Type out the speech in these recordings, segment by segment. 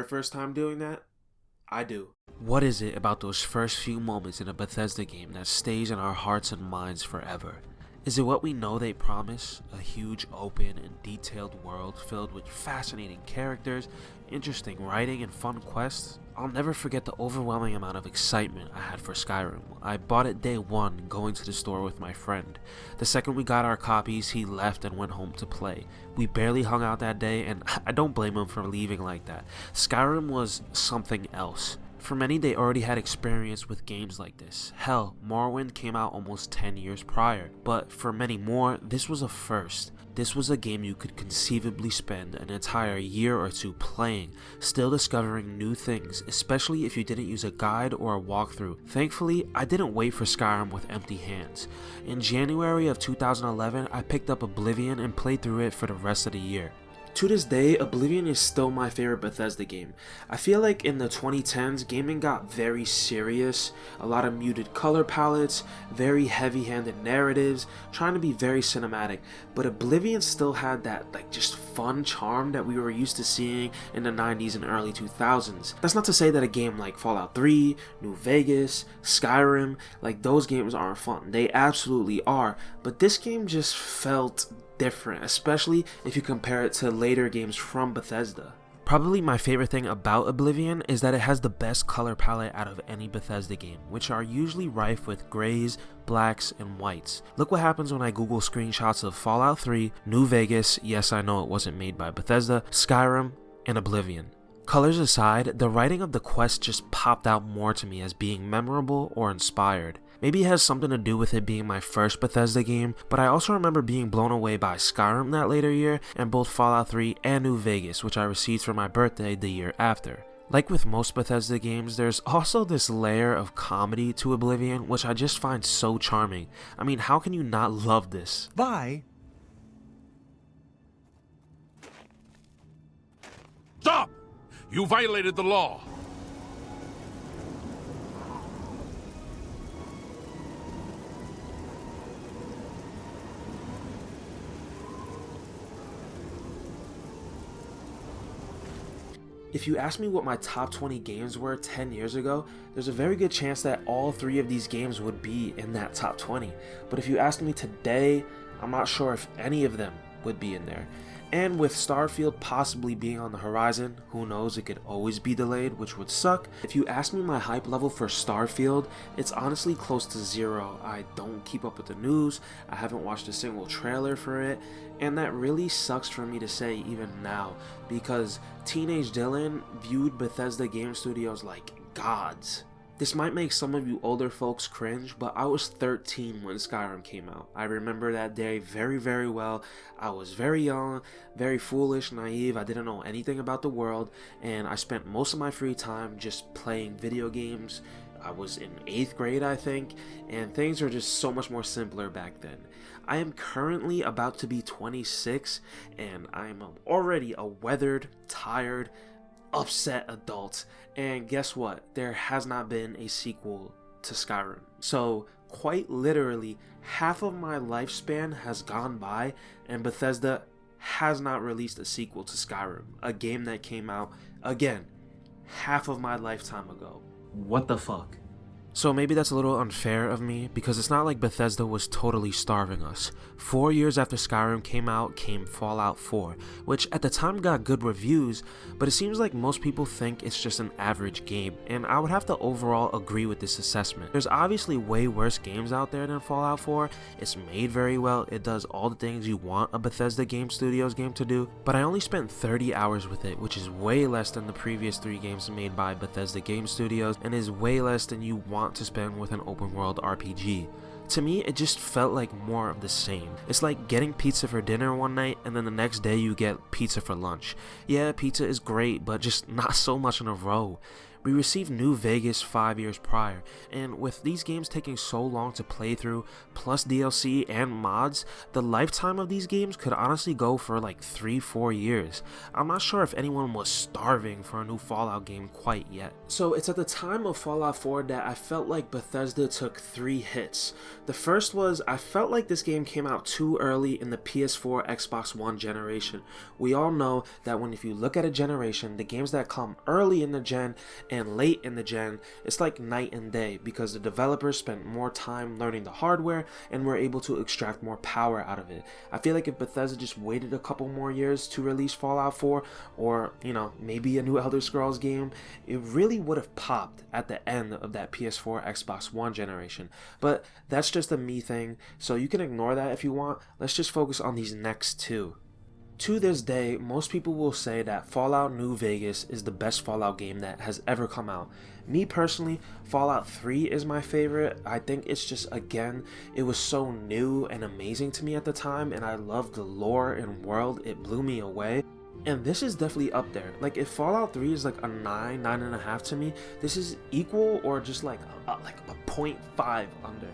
first time doing that? I do. What is it about those first few moments in a Bethesda game that stays in our hearts and minds forever? Is it what we know they promise? A huge, open, and detailed world filled with fascinating characters, interesting writing, and fun quests? I'll never forget the overwhelming amount of excitement I had for Skyrim. I bought it day one going to the store with my friend. The second we got our copies, he left and went home to play. We barely hung out that day, and I don't blame him for leaving like that. Skyrim was something else. For many, they already had experience with games like this. Hell, Morrowind came out almost 10 years prior. But for many more, this was a first. This was a game you could conceivably spend an entire year or two playing, still discovering new things, especially if you didn't use a guide or a walkthrough. Thankfully, I didn't wait for Skyrim with empty hands. In January of 2011, I picked up Oblivion and played through it for the rest of the year. To this day, Oblivion is still my favorite Bethesda game. I feel like in the 2010s, gaming got very serious, a lot of muted color palettes, very heavy-handed narratives, trying to be very cinematic, but Oblivion still had that just fun charm that we were used to seeing in the 90s and early 2000s. That's not to say that a game like Fallout 3, New Vegas, Skyrim, those games aren't fun. They absolutely are, but this game just felt different, especially if you compare it to later games from Bethesda. Probably my favorite thing about Oblivion is that it has the best color palette out of any Bethesda game, which are usually rife with grays, blacks, and whites. Look what happens when I Google screenshots of Fallout 3, New Vegas, yes I know it wasn't made by Bethesda, Skyrim, and Oblivion. Colors aside, the writing of the quest just popped out more to me as being memorable or inspired. Maybe it has something to do with it being my first Bethesda game, but I also remember being blown away by Skyrim that later year, and both Fallout 3 and New Vegas, which I received for my birthday the year after. Like with most Bethesda games, there's also this layer of comedy to Oblivion, which I just find so charming. I mean, how can you not love this? Bye. Stop! You violated the law. If you ask me what my top 20 games were 10 years ago, there's a very good chance that all 3 of these games would be in that top 20. But if you ask me today, I'm not sure if any of them would be in there. And with Starfield possibly being on the horizon, who knows, it could always be delayed, which would suck. If you ask me my hype level for Starfield, it's honestly close to 0. I don't keep up with the news, I haven't watched a single trailer for it, and that really sucks for me to say even now, because Teenage Dylan viewed Bethesda Game Studios like gods. This might make some of you older folks cringe, but I was 13 when Skyrim came out. I remember that day very, very well. I was very young, very foolish, naive. I didn't know anything about the world, and I spent most of my free time just playing video games. I was in 8th grade, I think, and things were just so much more simpler back then. I am currently about to be 26, and I'm already a weathered, tired, upset adult, and guess what? There has not been a sequel to Skyrim. So quite literally, half of my lifespan has gone by, and Bethesda has not released a sequel to Skyrim, a game that came out, again, half of my lifetime ago. What the fuck? So maybe that's a little unfair of me, because it's not like Bethesda was totally starving us. 4 years after Skyrim came out came Fallout 4, which at the time got good reviews, but it seems like most people think it's just an average game, and I would have to overall agree with this assessment. There's obviously way worse games out there than Fallout 4, it's made very well, it does all the things you want a Bethesda Game Studios game to do, but I only spent 30 hours with it, which is way less than the previous 3 games made by Bethesda Game Studios, and is way less than you want to spend with an open world RPG. To me, it just felt like more of the same. It's like getting pizza for dinner one night and then the next day you get pizza for lunch. Yeah, pizza is great, but just not so much in a row. We received New Vegas 5 years prior, and with these games taking so long to play through, plus DLC and mods, the lifetime of these games could honestly go for like 3-4 years. I'm not sure if anyone was starving for a new Fallout game quite yet. So it's at the time of Fallout 4 that I felt like Bethesda took 3 hits. The first was, I felt like this game came out too early in the PS4 Xbox One generation. We all know that if you look at a generation, the games that come early in the gen and late in the gen, it's like night and day, because the developers spent more time learning the hardware and were able to extract more power out of it. I feel like if Bethesda just waited a couple more years to release Fallout 4, or maybe a new Elder Scrolls game, it really would have popped at the end of that PS4 Xbox One generation. But that's just a me thing, so you can ignore that if you want. Let's just focus on these next 2. To this day, most people will say that Fallout New Vegas is the best Fallout game that has ever come out. Me personally, Fallout 3 is my favorite. I think it's just, again, it was so new and amazing to me at the time, and I loved the lore and world. It blew me away. And this is definitely up there. Like, if Fallout 3 is like a 9.5 to me, this is equal or just like a 0.5 under.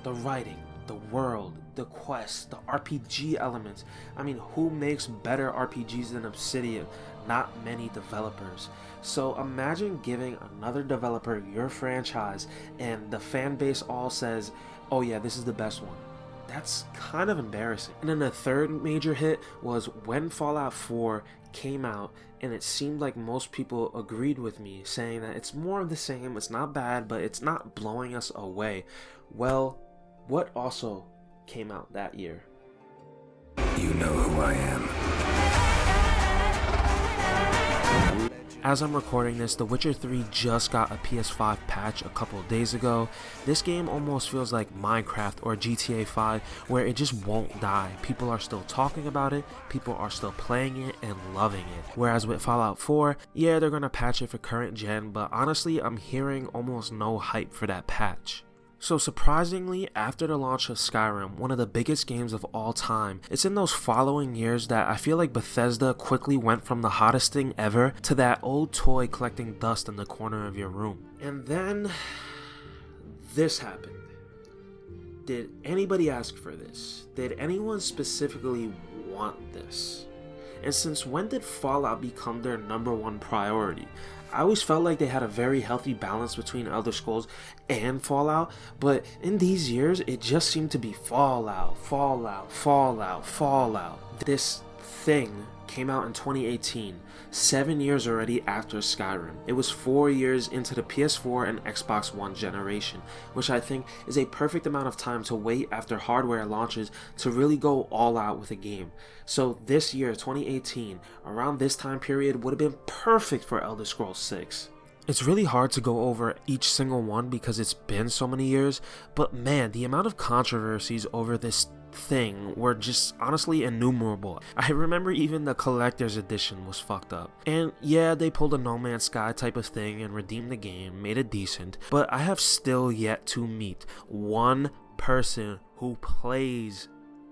The writing, the world, the quests, the RPG elements. I mean, who makes better RPGs than Obsidian? Not many developers. So imagine giving another developer your franchise and the fan base all says, oh yeah, this is the best one. That's kind of embarrassing. And then the third major hit was when Fallout 4 came out, and it seemed like most people agreed with me, saying that it's more of the same, it's not bad, but it's not blowing us away. Well, what also came out that year? You know who I am. As I'm recording this, The Witcher 3 just got a PS5 patch a couple days ago. This game almost feels like Minecraft or GTA 5, where it just won't die. People are still talking about it, people are still playing it and loving it. Whereas with Fallout 4, yeah, they're gonna patch it for current gen, but honestly, I'm hearing almost no hype for that patch. So surprisingly, after the launch of Skyrim, one of the biggest games of all time, it's in those following years that I feel like Bethesda quickly went from the hottest thing ever to that old toy collecting dust in the corner of your room. And then this happened. Did anybody ask for this? Did anyone specifically want this? And since when did Fallout become their #1 priority? I always felt like they had a very healthy balance between Elder Scrolls and Fallout, but in these years, it just seemed to be Fallout, Fallout, Fallout, Fallout. This thing came out in 2018, 7 years already after Skyrim. It was 4 years into the PS4 and Xbox One generation, which I think is a perfect amount of time to wait after hardware launches to really go all out with a game. So this year, 2018, around this time period would have been perfect for Elder Scrolls 6. It's really hard to go over each single one because it's been so many years, but man, the amount of controversies over this thing were just honestly innumerable. I remember even the collector's edition was fucked up. And yeah, they pulled a No Man's Sky type of thing and redeemed the game, made it decent, but I have still yet to meet one person who plays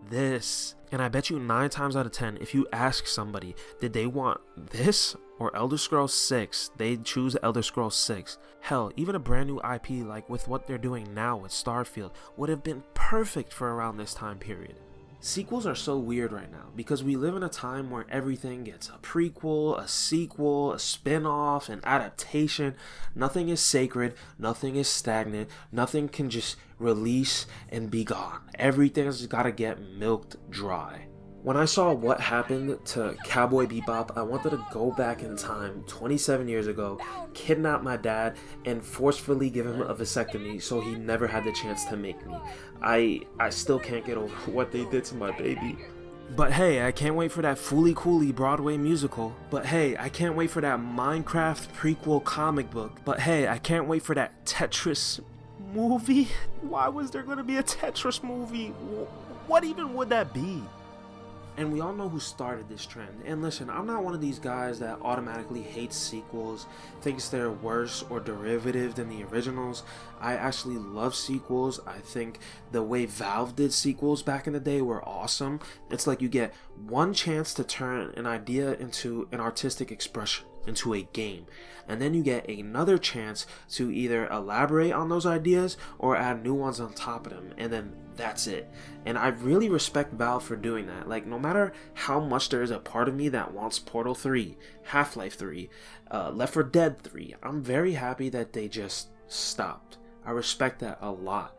this. And I bet you 9 times out of 10, if you ask somebody, did they want this or Elder Scrolls 6, they'd choose Elder Scrolls 6. Hell, even a brand new IP like with what they're doing now with Starfield would have been perfect for around this time period. Sequels are so weird right now because we live in a time where everything gets a prequel, a sequel, a spin-off, an adaptation. Nothing is sacred, nothing is stagnant, nothing can just release and be gone. Everything's gotta get milked dry. When I saw what happened to Cowboy Bebop, I wanted to go back in time 27 years ago, kidnap my dad, and forcefully give him a vasectomy so he never had the chance to make me. I still can't get over what they did to my baby. But hey, I can't wait for that Fooly Cooly Broadway musical. But hey, I can't wait for that Minecraft prequel comic book. But hey, I can't wait for that Tetris movie. Why was there gonna be a Tetris movie? What even would that be? And we all know who started this trend. And listen, I'm not one of these guys that automatically hates sequels, thinks they're worse or derivative than the originals. I actually love sequels. I think the way Valve did sequels back in the day were awesome. It's like you get one chance to turn an idea into an artistic expression. into a game, and then you get another chance to either elaborate on those ideas or add new ones on top of them, and then that's it. And I really respect Valve for doing that. Like, no matter how much there is a part of me that wants Portal 3, Half-Life 3, Left 4 Dead 3, I'm very happy that they just stopped. I respect that a lot.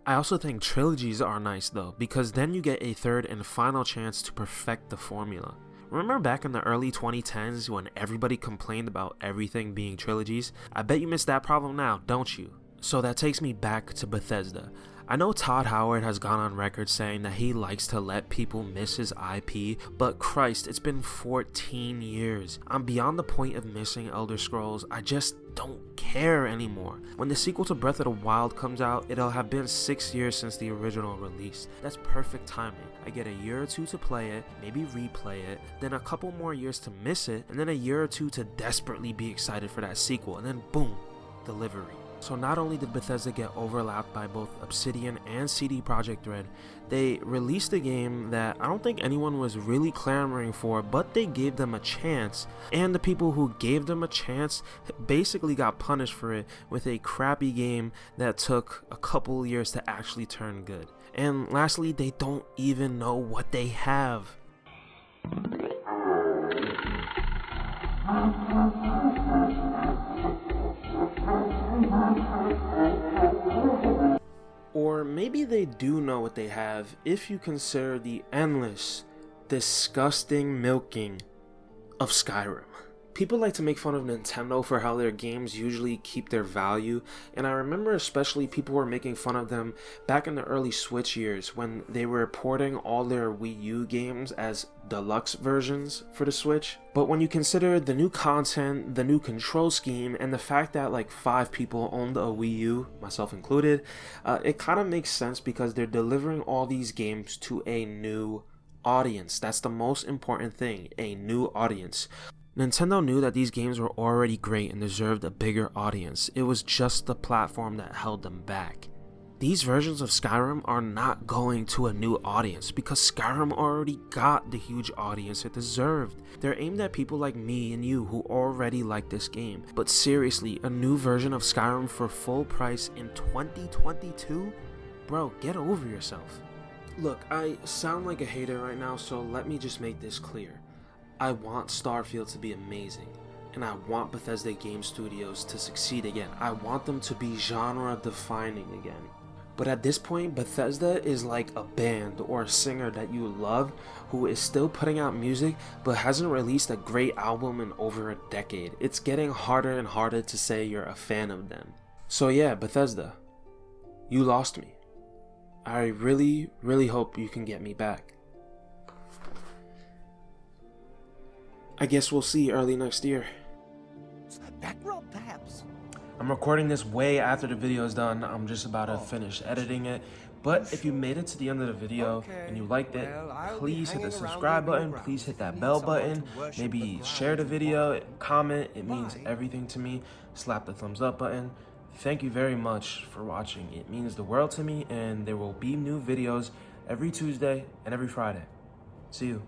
I also think trilogies are nice though, because then you get a third and final chance to perfect the formula. Remember back in the early 2010s when everybody complained about everything being trilogies? I bet you miss that problem now, don't you? So that takes me back to Bethesda. I know Todd Howard has gone on record saying that he likes to let people miss his IP, but Christ, it's been 14 years. I'm beyond the point of missing Elder Scrolls. I just don't care anymore. When the sequel to Breath of the Wild comes out, it'll have been 6 years since the original release. That's perfect timing. I get a year or two to play it, maybe replay it, then a couple more years to miss it, and then a year or two to desperately be excited for that sequel, and then boom, delivery. So not only did Bethesda get overlapped by both Obsidian and CD Projekt Red, they released a game that I don't think anyone was really clamoring for, but they gave them a chance, and the people who gave them a chance basically got punished for it with a crappy game that took a couple years to actually turn good. And lastly, they don't even know what they have. Or maybe they do know what they have if you consider the endless, disgusting milking of Skyrim. People like to make fun of Nintendo for how their games usually keep their value, and I remember especially people were making fun of them back in the early Switch years when they were porting all their Wii U games as deluxe versions for the Switch. But when you consider the new content, the new control scheme, and the fact that like 5 people owned a Wii U, myself included, it kind of makes sense because they're delivering all these games to a new audience. That's the most important thing, a new audience. Nintendo knew that these games were already great and deserved a bigger audience. It was just the platform that held them back. These versions of Skyrim are not going to a new audience because Skyrim already got the huge audience it deserved. They're aimed at people like me and you who already like this game. But seriously, a new version of Skyrim for full price in 2022? Bro, get over yourself. Look, I sound like a hater right now, so let me just make this clear. I want Starfield to be amazing, and I want Bethesda Game Studios to succeed again. I want them to be genre defining again. But at this point, Bethesda is like a band or a singer that you love who is still putting out music but hasn't released a great album in over a decade. It's getting harder and harder to say you're a fan of them. So yeah, Bethesda, you lost me. I really, really hope you can get me back. I guess we'll see early next year. Back row, perhaps. I'm recording this way after the video is done. I'm just about to finish editing it. But if you made it to the end of the video and you liked it, please hit the subscribe button. Please hit that bell button. Maybe share the video, comment. It means everything to me. Slap the thumbs up button. Thank you very much for watching. It means the world to me, and there will be new videos every Tuesday and every Friday. See you.